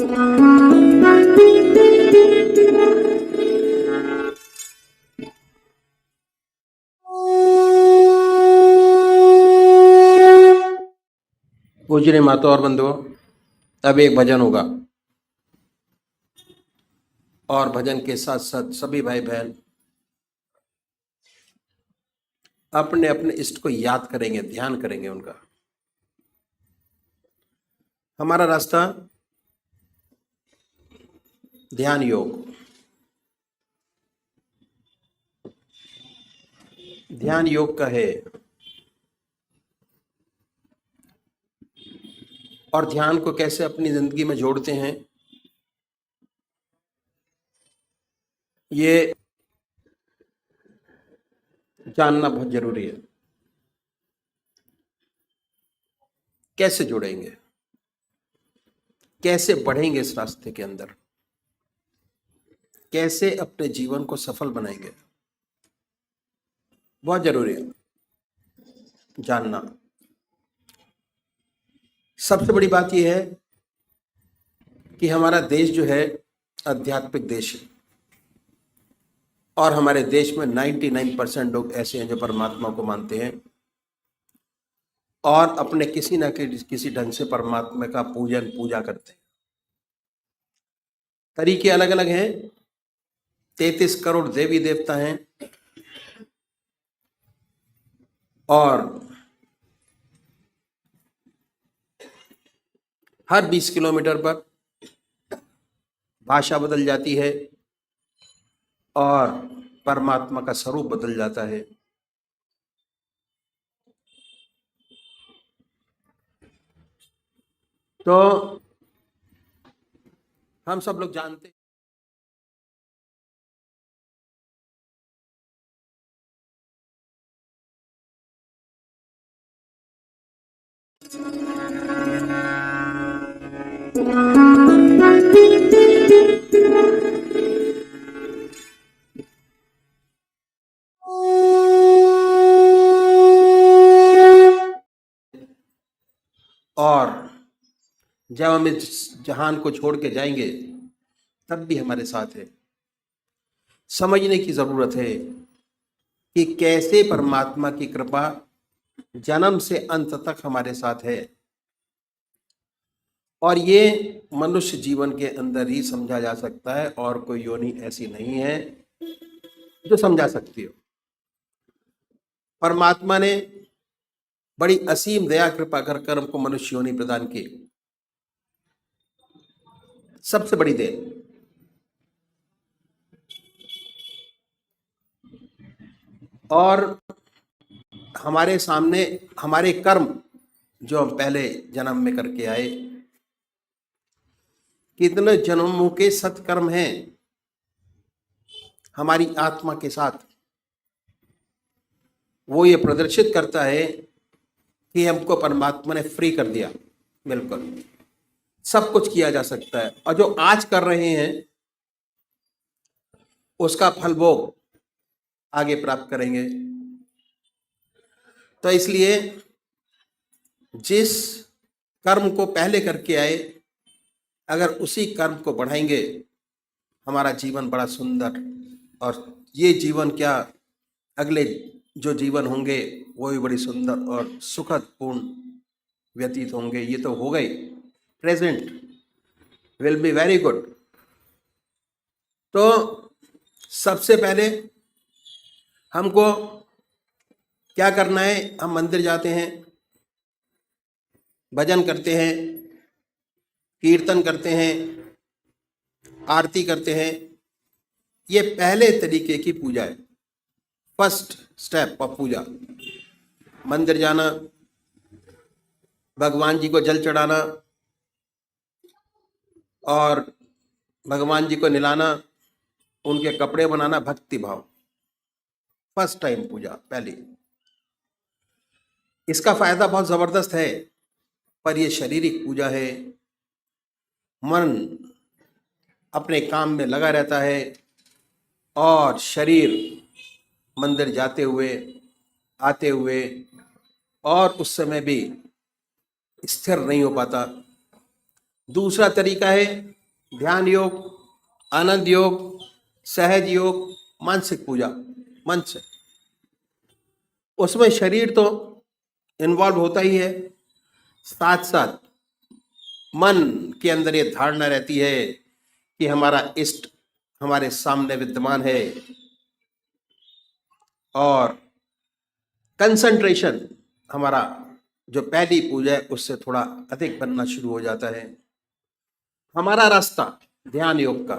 पूज्य माता और बंधुओं, अब एक भजन होगा और भजन के साथ साथ सभी भाई बहन अपने अपने इष्ट को याद करेंगे, ध्यान करेंगे उनका। हमारा रास्ता ध्यान योग, ध्यान योग का है और ध्यान को कैसे अपनी जिंदगी में जोड़ते हैं ये जानना बहुत जरूरी है। कैसे जुड़ेंगे, कैसे बढ़ेंगे इस रास्ते के अंदर, कैसे अपने जीवन को सफल बनाएंगे, बहुत जरूरी है जानना। सबसे बड़ी बात यह है कि हमारा देश जो है आध्यात्मिक देश है और हमारे देश में 99% लोग ऐसे हैं जो परमात्मा को मानते हैं और अपने किसी न किसी ढंग से परमात्मा का पूजा करते हैं। तरीके अलग अलग हैं। 33 करोड़ देवी देवता हैं और हर 20 किलोमीटर पर भाषा बदल जाती है और परमात्मा का स्वरूप बदल जाता है। तो हम सब लोग जानते हैं और जब हम इस जहान को छोड़ के जाएंगे तब भी हमारे साथ है। समझने की जरूरत है कि कैसे परमात्मा की कृपा जन्म से अंत तक हमारे साथ है और ये मनुष्य जीवन के अंदर ही समझा जा सकता है और कोई योनि ऐसी नहीं है जो समझा सकती हो। परमात्मा ने बड़ी असीम दया कृपा कर हमको मनुष्य योनि प्रदान की। सबसे बड़ी देन और हमारे सामने हमारे कर्म जो हम पहले जन्म में करके आए, कितने जन्मों के सत्कर्म हैं हमारी आत्मा के साथ, वो ये प्रदर्शित करता है कि हमको परमात्मा ने फ्री कर दिया। बिल्कुल सब कुछ किया जा सकता है और जो आज कर रहे हैं उसका फल भोग आगे प्राप्त करेंगे। तो इसलिए जिस कर्म को पहले करके आए अगर उसी कर्म को बढ़ाएंगे हमारा जीवन बड़ा सुंदर, और ये जीवन क्या अगले जो जीवन होंगे वो भी बड़ी सुंदर और सुखद पूर्ण व्यतीत होंगे। ये तो हो गए, present will be very good. तो सबसे पहले हमको क्या करना है, हम मंदिर जाते हैं, भजन करते हैं, कीर्तन करते हैं, आरती करते हैं। ये पहले तरीके की पूजा है, फर्स्ट स्टेप ऑफ पूजा। मंदिर जाना, भगवान जी को जल चढ़ाना और भगवान जी को निलाना, उनके कपड़े बनाना, भक्ति भाव, फर्स्ट टाइम पूजा पहली। इसका फायदा बहुत जबरदस्त है पर यह शारीरिक पूजा है। मन अपने काम में लगा रहता है और शरीर मंदिर जाते हुए आते हुए और उस समय भी स्थिर नहीं हो पाता। दूसरा तरीका है ध्यान योग, आनंद योग, सहज योग, मानसिक पूजा, मन से। उसमें शरीर तो इन्वॉल्व होता ही है, साथ साथ मन के अंदर ये धारणा रहती है कि हमारा इष्ट हमारे सामने विद्यमान है, और कंसंट्रेशन हमारा जो पहली पूजा है उससे थोड़ा अधिक बनना शुरू हो जाता है। हमारा रास्ता ध्यान योग का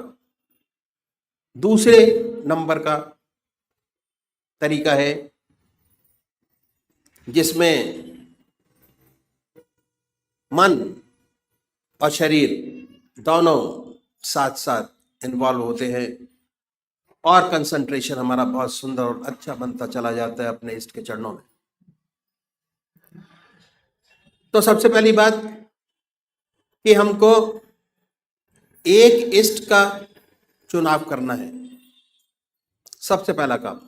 दूसरे नंबर का तरीका है, जिसमें मन और शरीर दोनों साथ साथ इन्वॉल्व होते हैं, और कंसंट्रेशन हमारा बहुत सुंदर और अच्छा बनता चला जाता है अपने इष्ट के चरणों में। तो सबसे पहली बात कि हमको एक इष्ट का चुनाव करना है। सबसे पहला काम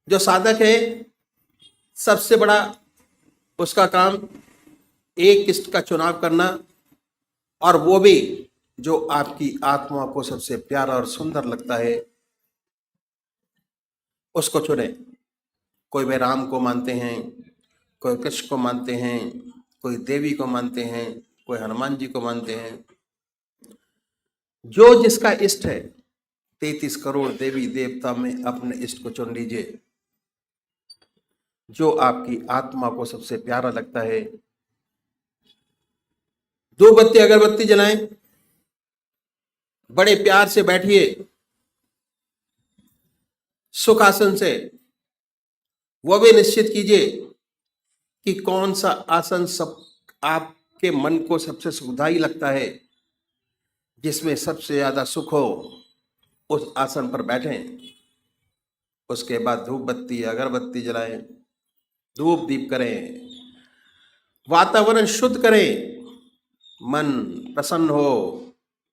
जो साधक है, सबसे बड़ा उसका काम एक इष्ट का चुनाव करना, और वो भी जो आपकी आत्मा को सबसे प्यारा और सुंदर लगता है उसको चुने। कोई वे राम को मानते हैं, कोई कृष्ण को मानते हैं, कोई देवी को मानते हैं, कोई हनुमान जी को मानते हैं। जो जिसका इष्ट है, 33 करोड़ देवी देवता में अपने इष्ट को चुन लीजिए, जो आपकी आत्मा को सबसे प्यारा लगता है। दो बत्ती अगरबत्ती जलाएं, बड़े प्यार से बैठिए सुखासन से। वो भी निश्चित कीजिए कि कौन सा आसन सब आपके मन को सबसे सुखदायी लगता है, जिसमें सबसे ज्यादा सुख हो, उस आसन पर बैठें। उसके बाद धूप बत्ती अगरबत्ती जलाएं, धूप दीप करें, वातावरण शुद्ध करें, मन प्रसन्न हो।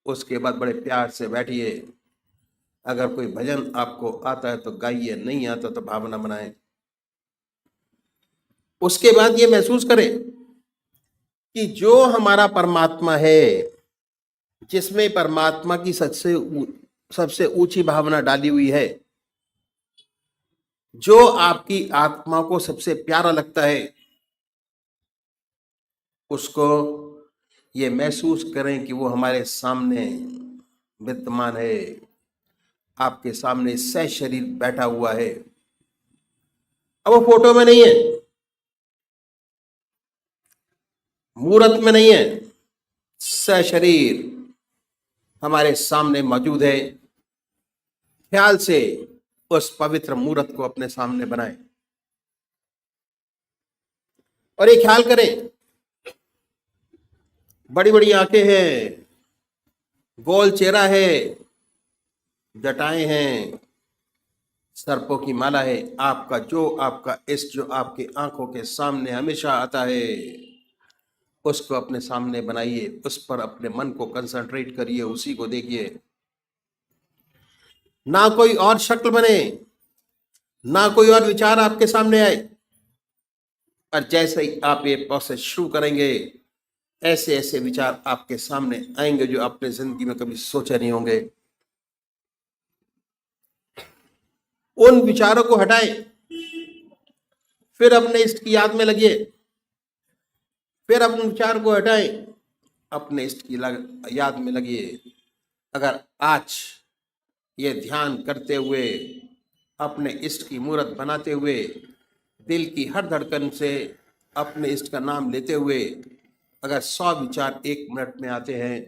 उसके बाद बड़े प्यार से बैठिए। अगर कोई भजन आपको आता है तो गाइए, नहीं आता तो भावना बनाएं। उसके बाद ये महसूस करें कि जो हमारा परमात्मा है, जिसमें परमात्मा की सबसे ऊंची भावना डाली हुई है, जो आपकी आत्मा को सबसे प्यारा लगता है, उसको ये महसूस करें कि वो हमारे सामने विद्यमान है, आपके सामने सशरीर बैठा हुआ है। अब वो फोटो में नहीं है, मूर्त में नहीं है, सशरीर हमारे सामने मौजूद है। ख्याल से उस पवित्र मूर्त को अपने सामने बनाएं और ये ख्याल करें, बड़ी बड़ी आंखें हैं, गोल चेहरा है, जटाएं हैं, सर्पों की माला है। आपका इष्ट जो आपकी आंखों के सामने हमेशा आता है, उसको अपने सामने बनाइए, उस पर अपने मन को कंसंट्रेट करिए, उसी को देखिए। ना कोई और शक्ल बने, ना कोई और विचार आपके सामने आए। और जैसे ही आप ये प्रोसेस शुरू करेंगे, ऐसे ऐसे विचार आपके सामने आएंगे जो आपने जिंदगी में कभी सोचे नहीं होंगे। उन विचारों को हटाएं, फिर अपने इष्ट की याद में लगिए। फिर अपने विचार को हटाएं, अपने इष्ट की याद में लगिए। अगर आज ये ध्यान करते हुए, अपने इष्ट की मूर्त बनाते हुए, दिल की हर धड़कन से अपने इष्ट का नाम लेते हुए अगर 100 विचार 1 मिनट में आते हैं,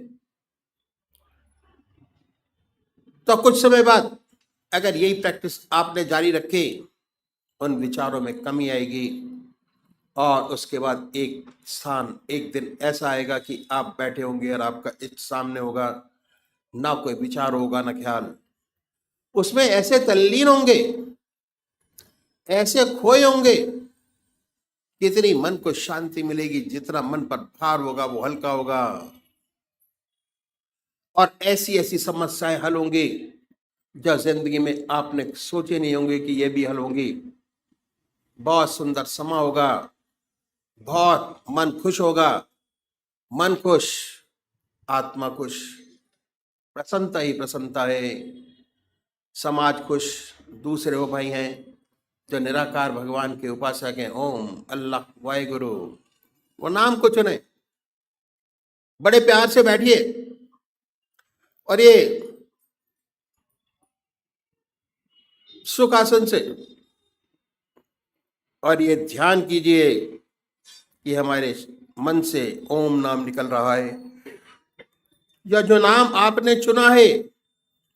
तो कुछ समय बाद अगर यही प्रैक्टिस आपने जारी रखी, उन विचारों में कमी आएगी। और उसके बाद एक दिन ऐसा आएगा कि आप बैठे होंगे और आपका इष्ट सामने होगा, ना कोई विचार होगा ना ख्याल। उसमें ऐसे तल्लीन होंगे, ऐसे खोए होंगे, कितनी मन को शांति मिलेगी। जितना मन पर भार होगा वो हल्का होगा, और ऐसी ऐसी समस्याएं हल होंगी जो जिंदगी में आपने सोचे नहीं होंगे कि ये भी हल होंगी। बहुत सुंदर समा होगा, बहुत मन खुश होगा। मन खुश आत्मा खुश, प्रसन्नता ही प्रसन्नता है। समाज खुश, दूसरे वो भाई हैं जो निराकार भगवान के उपासक हैं, ओम अल्लाह वाहेगुरु, वो नाम को चुने, बड़े प्यार से बैठिए और ये सुखासन से और ये ध्यान कीजिए कि हमारे मन से ओम नाम निकल रहा है, या जो नाम आपने चुना है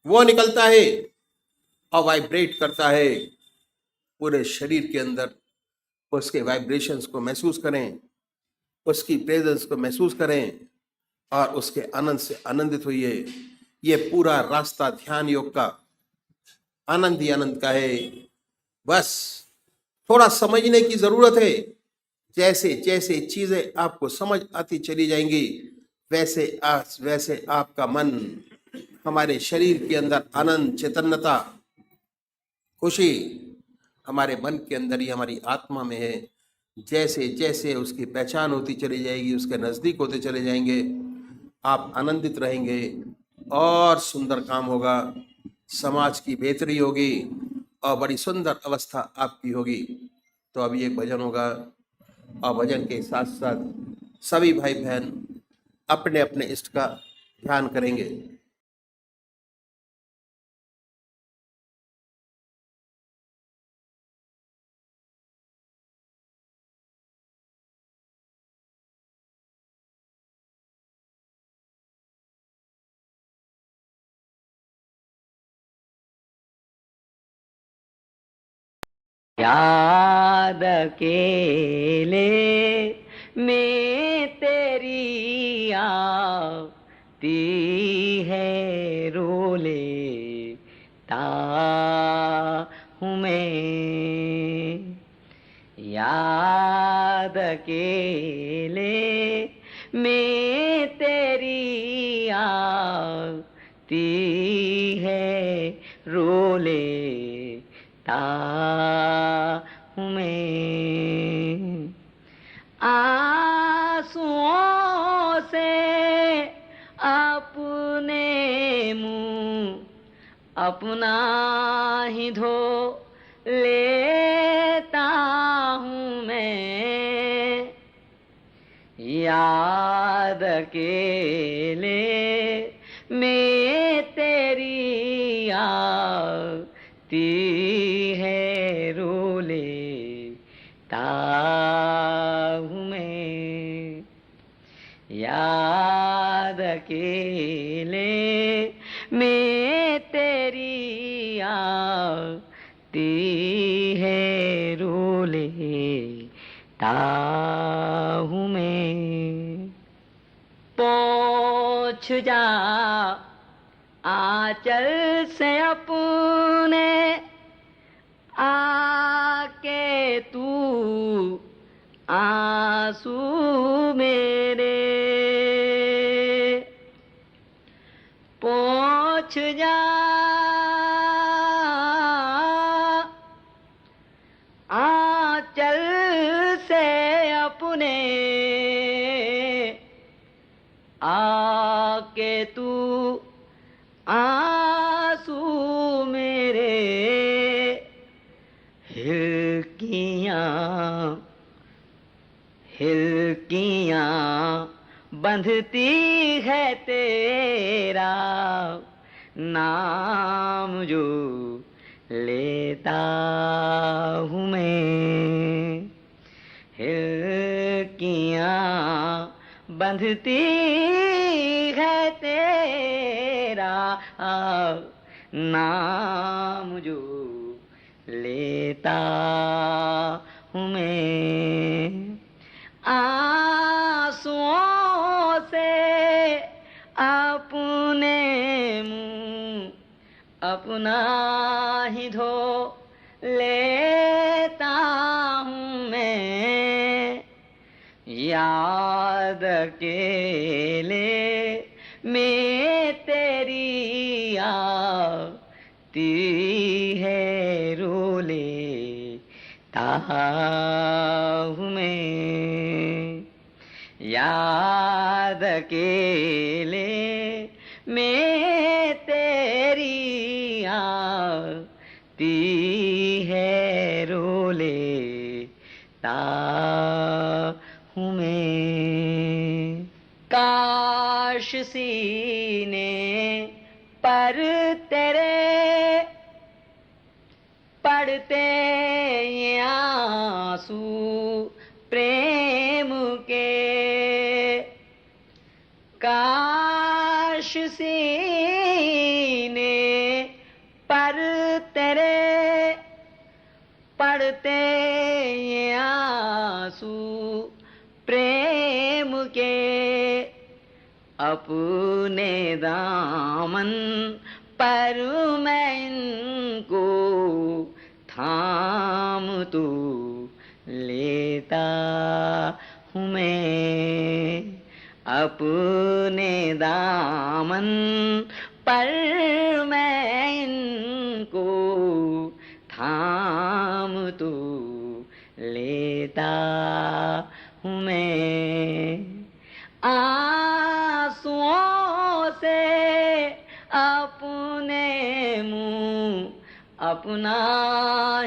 वो निकलता है और वाइब्रेट करता है पूरे शरीर के अंदर। उसके वाइब्रेशंस को महसूस करें, उसकी प्रेजेंस को महसूस करें और उसके आनंद से आनंदित होइए। ये पूरा रास्ता ध्यान योग का आनंद ही आनंद का है। बस थोड़ा समझने की जरूरत है। जैसे जैसे चीजें आपको समझ आती चली जाएंगी, वैसे आपका मन, हमारे शरीर के अंदर आनंद, चैतन्यता, खुशी हमारे मन के अंदर ही, हमारी आत्मा में है। जैसे जैसे उसकी पहचान होती चली जाएगी, उसके नजदीक होते चले जाएंगे, आप आनंदित रहेंगे और सुंदर काम होगा, समाज की बेहतरी होगी और बड़ी सुंदर अवस्था आपकी होगी। तो अभी एक भजन होगा और भजन के साथ साथ सभी भाई बहन अपने अपने इष्ट का ध्यान करेंगे। याद अकेले में तेरी आती है, रो लेता हूँ मैं। याद अकेले में तेरी आती है, रो लेता हूँ मैं। आंसुओं से अपने मुँह अपना ही धो लेता हूँ मैं। याद अकेले में तेरी आती है, रो लेता हूँ मैं। याद अकेले में तेरी आती है, रो लेता हूँ मैं। पहुँच जा आंचल से अपने, आके तू आंसू मेरे पहुँच जा आंचल से अपने, आके तू आंसू मेरे। हिलकियाँ बंधती है तेरा नाम जो लेता हूँ मैं। हिलकियाँ बंधती है तेरा नाम जो लेता हूँ मैं। आंसुओं से अपने मुँह अपना ही धो लेता हूँ मैं। याद अकेले में तेरी आती है, रो लेता हूँ मैं। याद याद अकेले में तेरी आती है, रो लेता हूँ मैं। काश सीने पर तेरे पड़ते ये आंसू प्रेम के, काश सीने पर तेरे पड़ते ये आंसू प्रेम के, अपने दामन पर मैं इनको थाम तो लेता हूँ मैं। अपने दामन पर मैं इनको थाम तो लेता हूँ मैं। आंसुओं से अपने मुंह अपना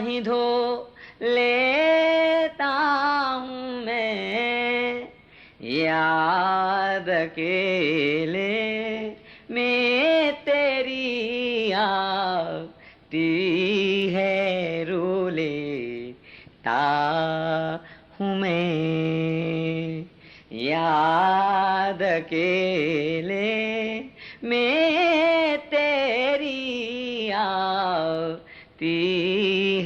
ही धो लेता हूँ मैं। याद अकेले में तेरी आती है, रो लेता हूँ मैं। याद अकेले में तेरी आती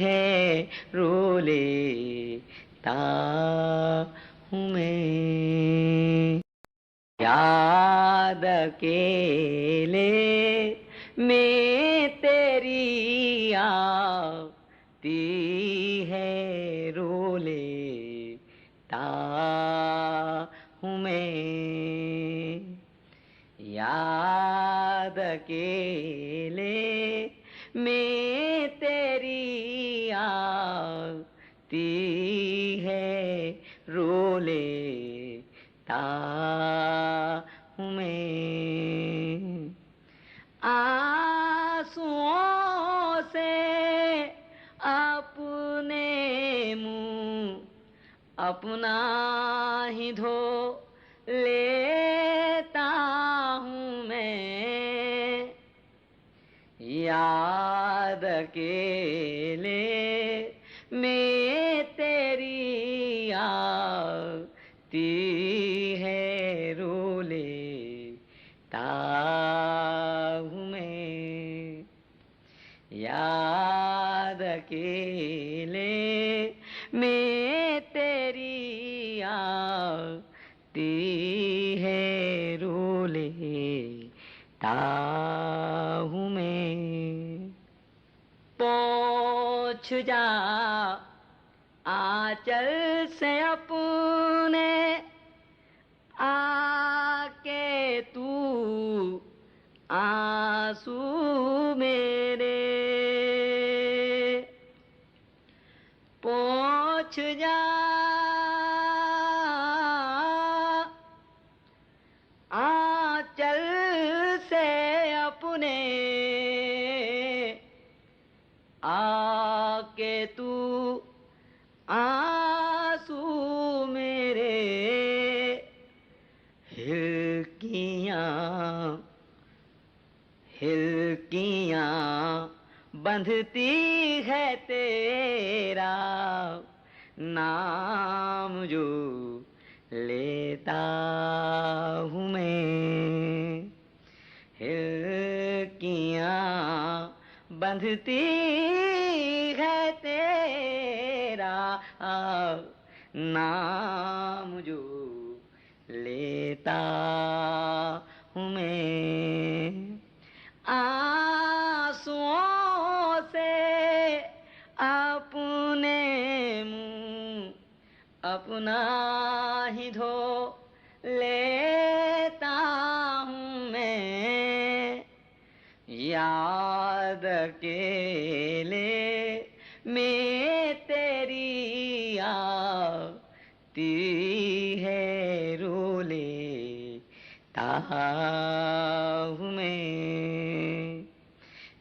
है, रो लेता हूँ मैं। याद अकेले में तेरी आती है, रो लेता हूँ मैं। याद अकेले में तेरी आती है, रो लेता हूँ मैं। आंसुओं से अपने मुंह अपना ही धो लेता हूँ मैं। याद अकेले में तेरी आती है, रो लेता हूँ मैं। याद अकेले में तेरी आती है, रो लेता हूँ मैं। पहुँच जा आंचल से अपने, आके तू आंसू मेरे पहुँच जा आंचल से अपने, आके तू आंसू मेरे हिलकियाँ बंधती है तेरा नाम जो लेता हूँ मैं। हिलकियाँ बंधती है तेरा नाम जो लेता हूँ मैं। आंसुओं से अपने मुंह अपना ही धो लेता हूँ मैं। याद अकेले में तेरी आती है, रो लेता ताहू में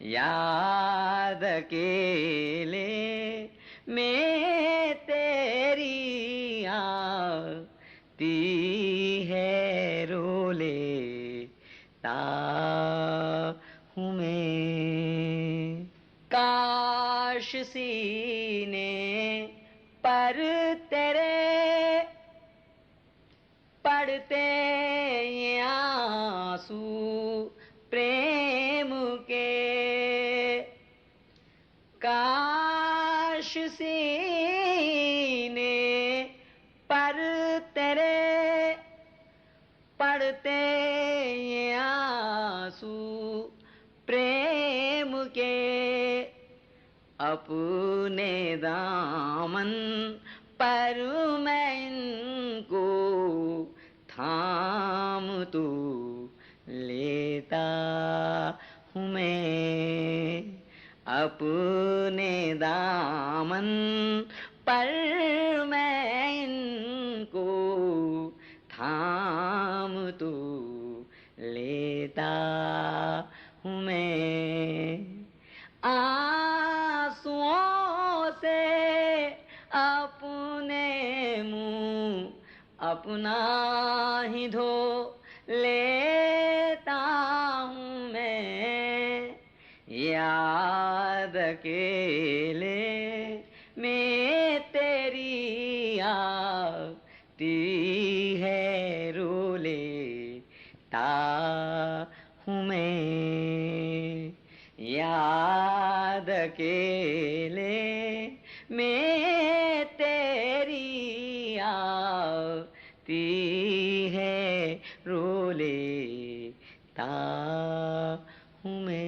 याद अकेले में तेरी आती है रोले ताहू में। काश सीने पर तेरे पड़ते ये आंसू प्रेम के। काश सीने पर तेरे पड़ते ये आंसू प्रेम के। अपने दामन पर मैं इनको थाम तू लेता हूँ मैं। अपने दामन पर मैं इनको थाम तू लेता हूँ मैं। आंसुओं से अपने मुंह अपना ही धो लेता हूँ मैं। याद अकेले में तेरी आती है रो लेता हूँ मैं। याद अकेले में तेरी आती है रो लेता हूँ मैं।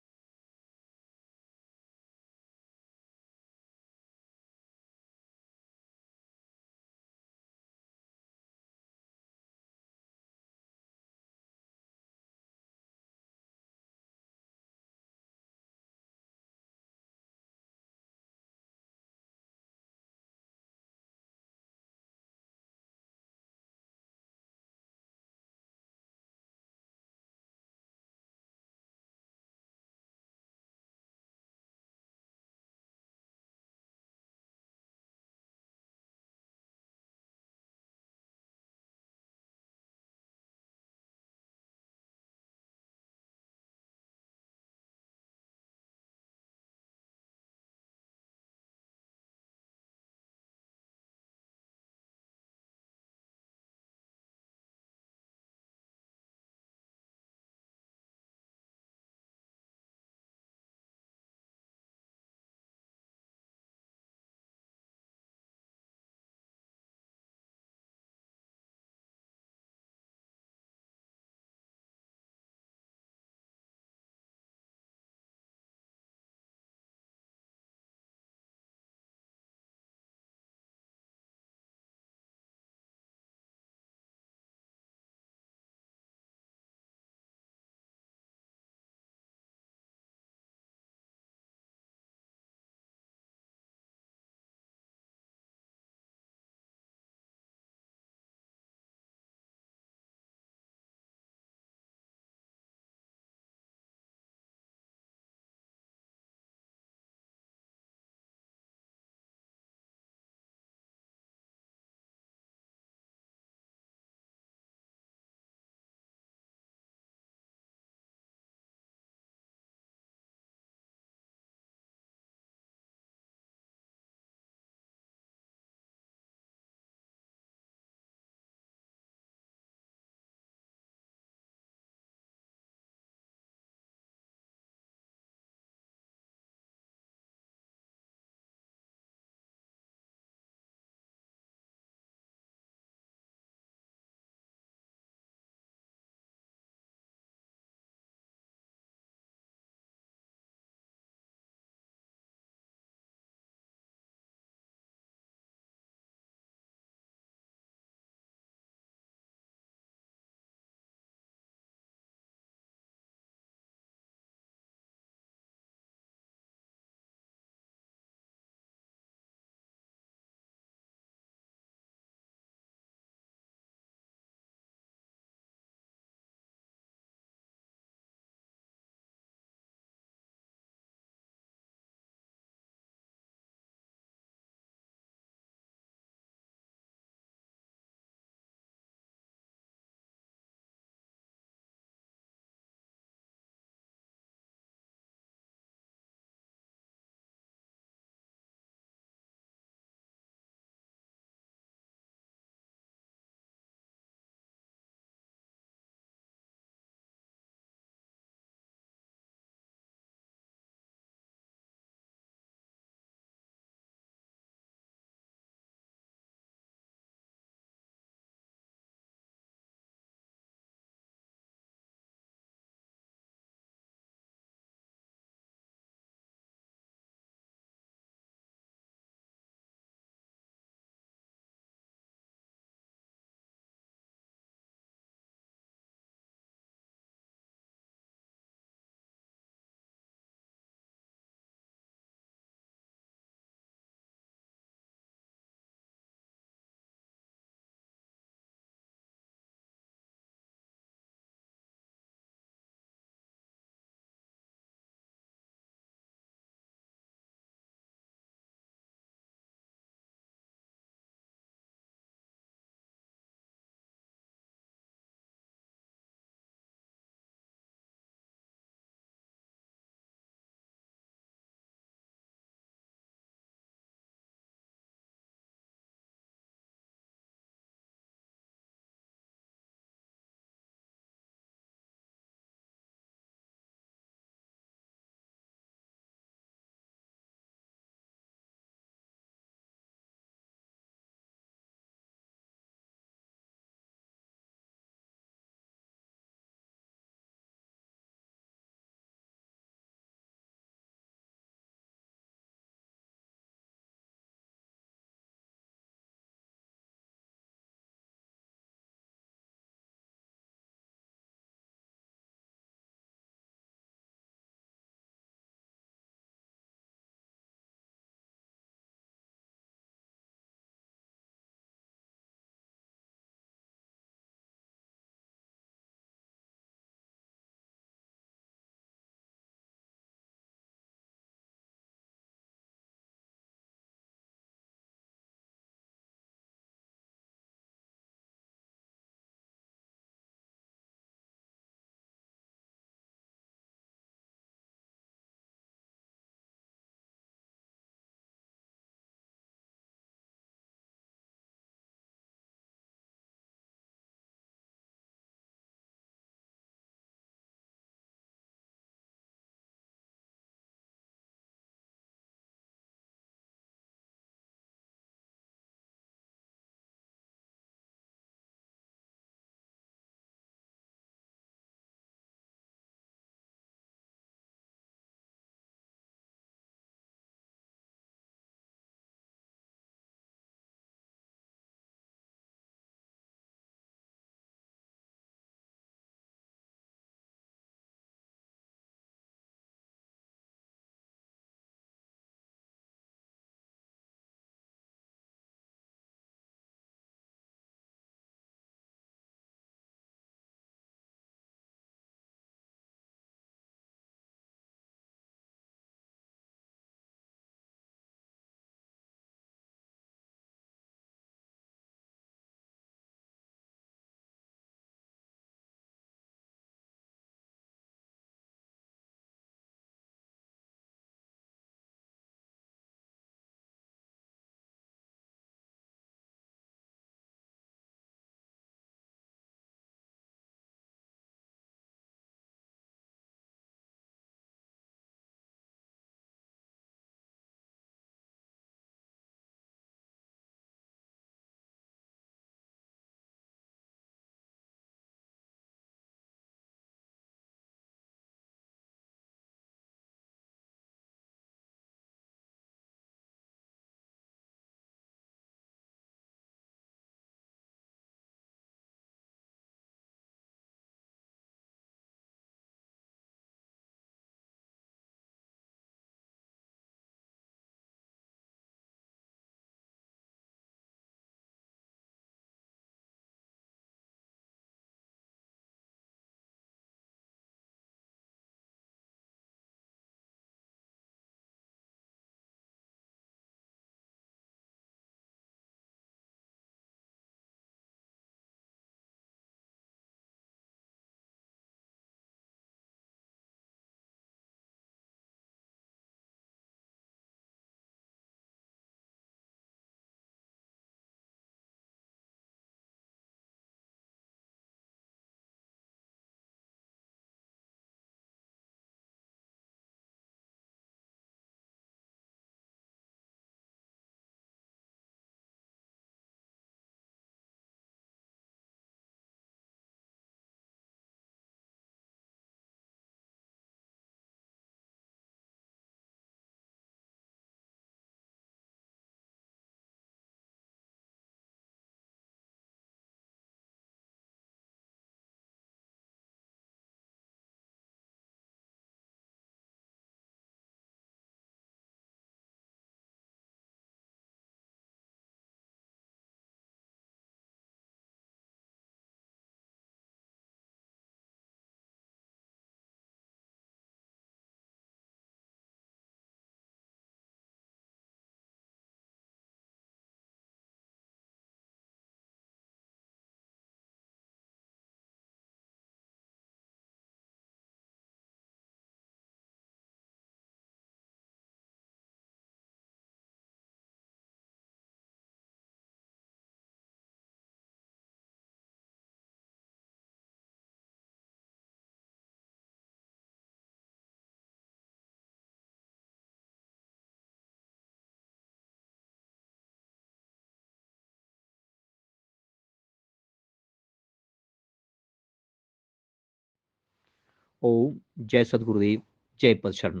ओम। जय सदगुरुदेव, जय पद शरण।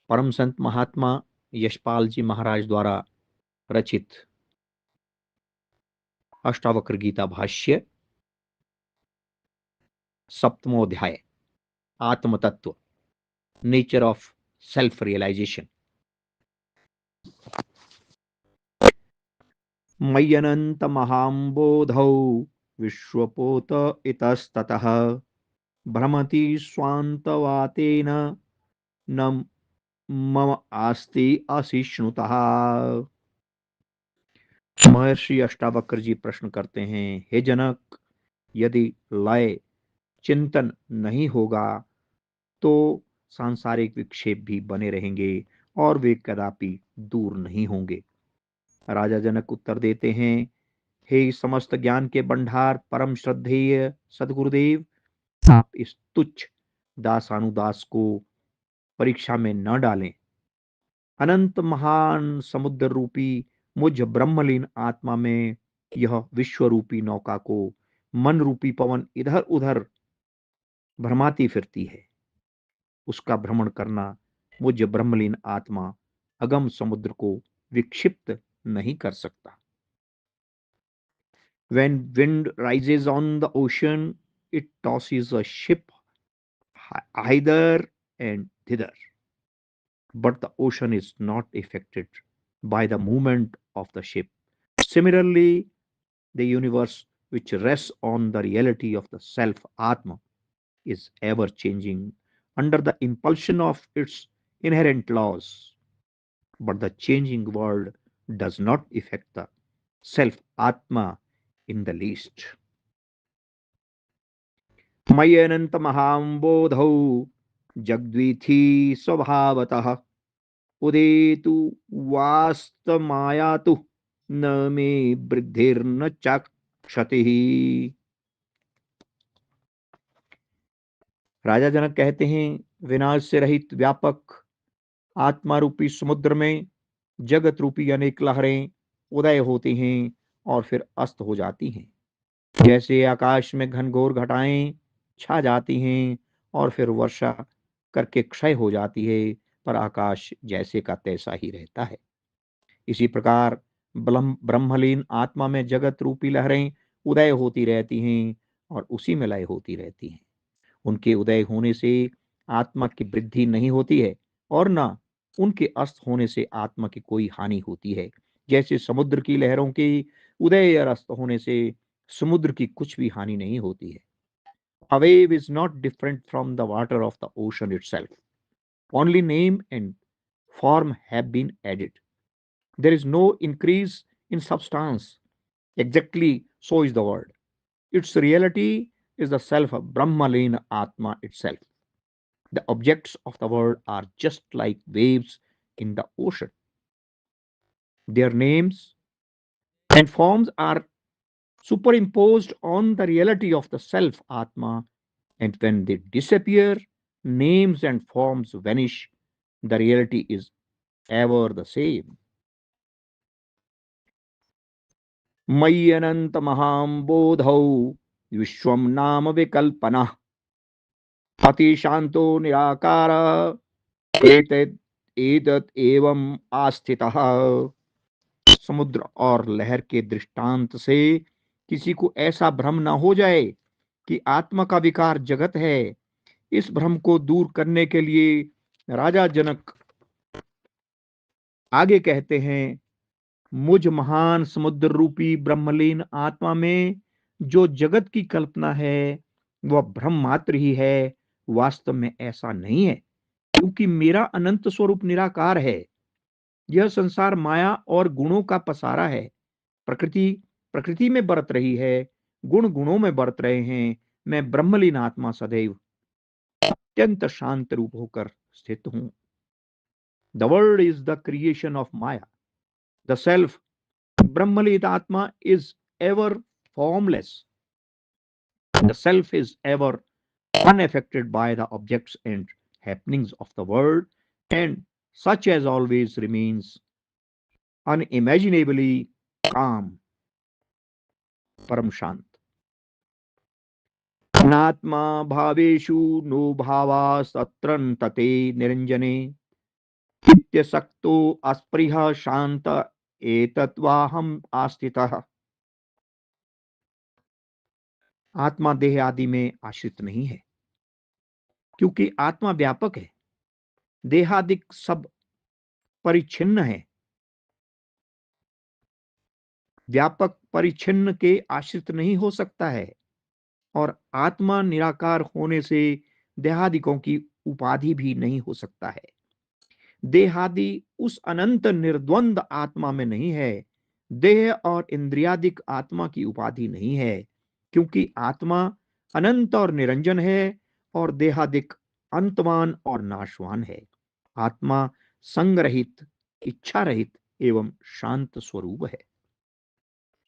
परम संत महात्मा यशपाल जी महाराज द्वारा रचित अष्टावक्र गीता भाष्य, सप्तमोध्याय, आत्म तत्व, नेचर ऑफ सेल्फ रियलाइजेशन। मय्यनंत महाम्बोधौ विश्वपोत इतस्ततः भ्रमति स्वान्तवातेन न मम आस्ति असिष्णुतः। महर्षि अष्टावक्र जी प्रश्न करते हैं, हे जनक, यदि लय चिंतन नहीं होगा तो सांसारिक विक्षेप भी बने रहेंगे और वे कदापि दूर नहीं होंगे। राजा जनक उत्तर देते हैं, हे समस्त ज्ञान के भंडार परम श्रद्धेय सदगुरुदेव, आप इस तुच्छ दासानुदास को परीक्षा में न डालें। अनंत महान समुद्र रूपी मुझ ब्रह्मलीन आत्मा में यह विश्व रूपी नौका को मन रूपी पवन इधर उधर भ्रमाती फिरती है। उसका भ्रमण करना मुझ ब्रह्मलीन आत्मा अगम समुद्र को विक्षिप्त नहीं कर सकता। When wind rises on the ocean, it tosses a ship hither and thither, but the ocean is not affected by the movement of the ship. Similarly, the universe, which rests on the reality of the self Atma, is ever changing under the impulsion of its inherent laws. But the changing world does not affect the self Atma in the least. मय्यनंत महाम्बोधौ जगद्वीथी स्वभावतः उदेतु वास्तमायातु न मे वृद्धिर्न चाक्षति। राजा जनक कहते हैं, विनाश से रहित व्यापक आत्मा रूपी समुद्र में जगत रूपी अनेक लहरें उदय होती हैं और फिर अस्त हो जाती हैं। जैसे आकाश में घनघोर घटाएं छा जाती हैं और फिर वर्षा करके क्षय हो जाती है, पर आकाश जैसे का तैसा ही रहता है। इसी प्रकार ब्रह्मलीन आत्मा में जगत रूपी लहरें उदय होती रहती हैं और उसी में लय होती रहती हैं। उनके उदय होने से आत्मा की वृद्धि नहीं होती है और न उनके अस्त होने से आत्मा की कोई हानि होती है। जैसे समुद्र की लहरों के उदय या अस्त होने से समुद्र की कुछ भी हानि नहीं होती है। A wave is not different from the water of the ocean itself. Only name and form have been added. There is no increase in substance. Exactly so is the world. Its reality is the self Brahmalina Atma itself. The objects of the world are just like waves in the ocean. Their names and forms are superimposed on the reality of the self Atma, and when they disappear, names and forms vanish. The reality is ever the same. मयि अनंत महाम्बोधौ विश्वम नाम विकल्पना अति शांतो निराकार एतत् एतत् एवं आस्थितः। समुद्र और लहर के दृष्टांत से किसी को ऐसा भ्रम न हो जाए कि आत्मा का विकार जगत है। इस भ्रम को दूर करने के लिए राजा जनक आगे कहते हैं, मुझ महान समुद्र रूपी ब्रह्मलीन आत्मा में जो जगत की कल्पना है वह भ्रम मात्र ही है। वास्तव में ऐसा नहीं है, क्योंकि मेरा अनंत स्वरूप निराकार है। यह संसार माया और गुणों का पसारा है। प्रकृति प्रकृति में बरत रही है, गुण गुणों में बरत रहे हैं। मैं ब्रह्मलीन आत्मा सदैव अत्यंत शांत रूप होकर स्थित हूं। The world is the creation of Maya. The self Brahmalit Atma is ever formless. The self is ever unaffected by the objects and happenings of the world, and such as always remains unimaginably calm, Param Shant. नात्मा भावेषु नो भावा सत्रं तते निरंजने इत्यसक्तो अस्पृह शांत एतत्वाहम आस्थितः। आत्मा देह आदि में आश्रित नहीं है, क्योंकि आत्मा व्यापक है। देहादिक सब परिच्छिन्न है। व्यापक परिच्छिन्न के आश्रित नहीं हो सकता है, और आत्मा निराकार होने से देहादिकों की उपाधि भी नहीं हो सकता है। देहादि उस अनंत निर्द्वंद आत्मा में नहीं है। देह और इंद्रियादिक आत्मा की उपाधि नहीं है, क्योंकि आत्मा अनंत और निरंजन है, और देहादिक अंतवान और नाशवान है। आत्मा संग रहित, इच्छा रहित एवं शांत स्वरूप है।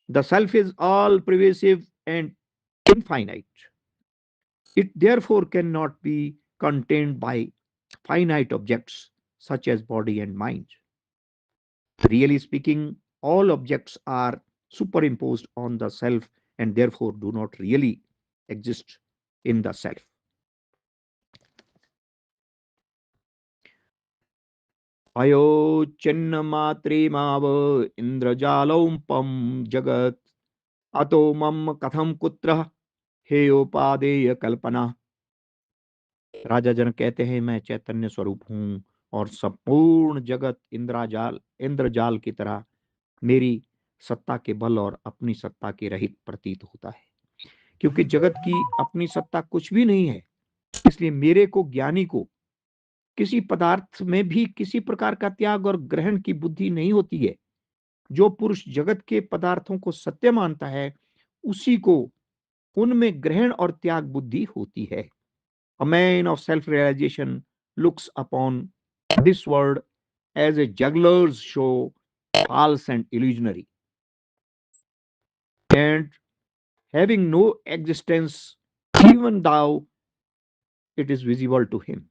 The self is all pervasive and infinite. It therefore cannot be contained by finite objects such as body and mind. Really speaking, all objects are superimposed on the self and therefore do not really exist in the self. अयोचिन्न मात्रेमाव इंद्रजालौपम जगत अतो मम कथम कुत्र हेयोपादेय कल्पना। राजा जनक कहते हैं, मैं चैतन्य स्वरूप हूँ और संपूर्ण जगत इंद्रजाल की तरह मेरी सत्ता के बल और अपनी सत्ता के रहित प्रतीत होता है। क्योंकि जगत की अपनी सत्ता कुछ भी नहीं है, इसलिए मेरे को, ज्ञानी को, किसी पदार्थ में भी किसी प्रकार का त्याग और ग्रहण की बुद्धि नहीं होती है। जो पुरुष जगत के पदार्थों को सत्य मानता है, उसी को उनमें ग्रहण और त्याग बुद्धि होती है। A man of self-realization looks upon this world as a juggler's show, false and illusionary, and having no existence, even though it is visible to him.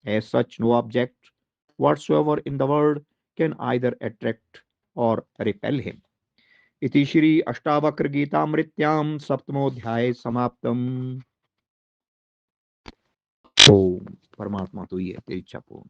As such, no object whatsoever in the world can either attract or repel him. इति श्री अष्टावक्र गीतामृत्याम सप्तमोध्याय समाप्तम। ओम। परमात्मा तो ही है, तेरी इच्छा पूर्ण।